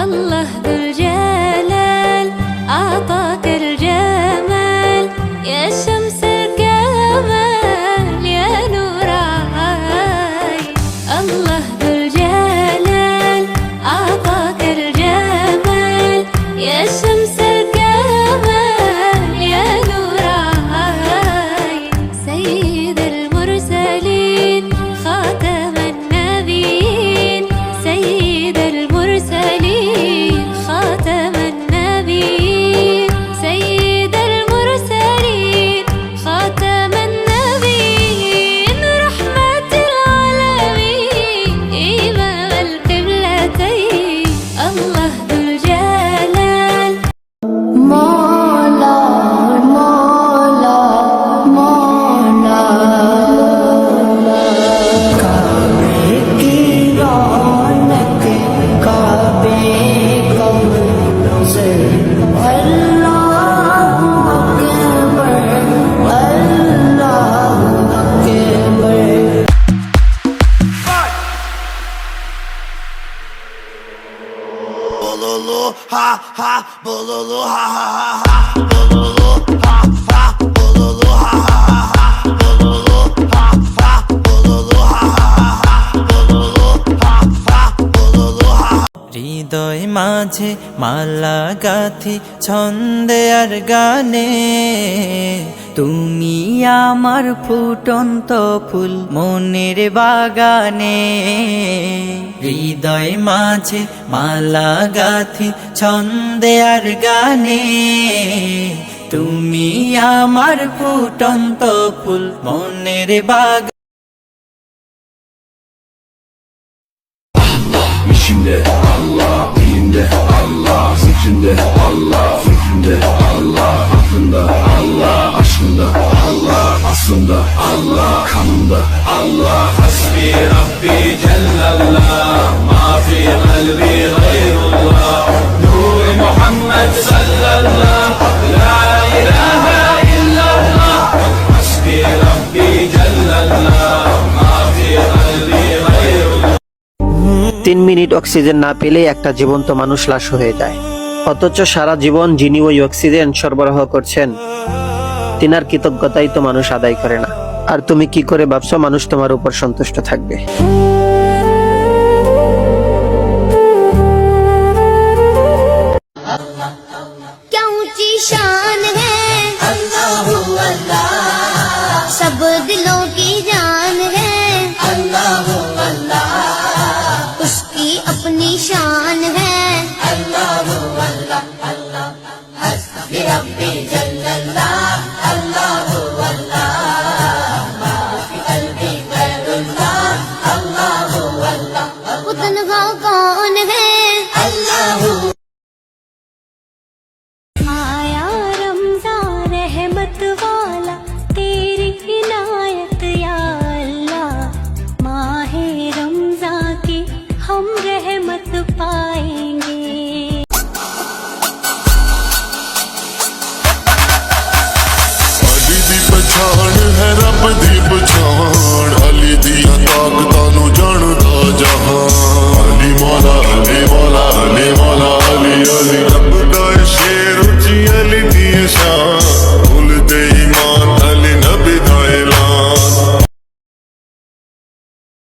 الله ذو الجلال أعطاك الجمال يا شمس الكمال يا نور عين. الله ذو الجلال أعطاك الجمال يا شمس الكمال يا نور عين. سيد المرسلين خاتم النبيين سيد المرسلين خاتم النبيين سيد المرسلين خاتم النبيين رحمة العالمين إمام القبلتين. الله ذو الجلال مولا مولا مولا काबे की रौनक काबे कमरों से अल्लाहु अकबर अल्लाहु Akbar. Bololo ha ha, bololo ha ha ha ha, bololo ha ha, bololo ha ha ha, bololo ha ha, bololo ha ha ha, bololo ha ha, bololo ha ha। হৃদয় মাঝে মালা গাথি ছন্দে আর গানে, তুমি আমার ফুটন্ত ফুল মনের বাগানে। হৃদয় মাঝে মালা গাথি ছন্দে আর গানে, তুমি আমার ফুটন্ত ফুল মনের বাগানে। İçimde Allah, dilimde Allah, zikrinde Allah, fikrinde Allah, aklında Allah, aşkında Allah, aslında Allah, kanında Allah. Hasbi Rabbi Cellallah, ma fi kalbi gayrullah, Nur Muhammed sallallah, la ilahe illallah. Hasbi Rabbi Cellallah, ma fi kalbi gayrullah। 3 minute oxygen না পেলে একটা জীবন্ত মানুষ লাশ হয়ে যায়, অথচ সারা জীবন যিনি ওই অক্সিজেন সরবরাহ করছেন তিনার কৃতজ্ঞতাই তো মানুষ আদায় করে না। আর তুমি কি করে ভাবছো মানুষ তোমার উপর সন্তুষ্ট থাকবে? क्या ऊंची शान है अल्लाह अल्लाह, सब दिलों की जान है अल्लाह अल्लाह, उसकी अपनी शान है अल्लाह अल्लाह अल्लाह। हस्बी रब्बी जल्लल्लाह अल्लाह अल्लाह, मा फी क़ल्बी गैरुल्लाह अल्लाह अल्लाह। वो तन्हा कौन है अल्लाह। आया रमज़ान रहमत वाला तेरी इनायत या अल्लाह, माहे रमज़ान की हम रहमत पा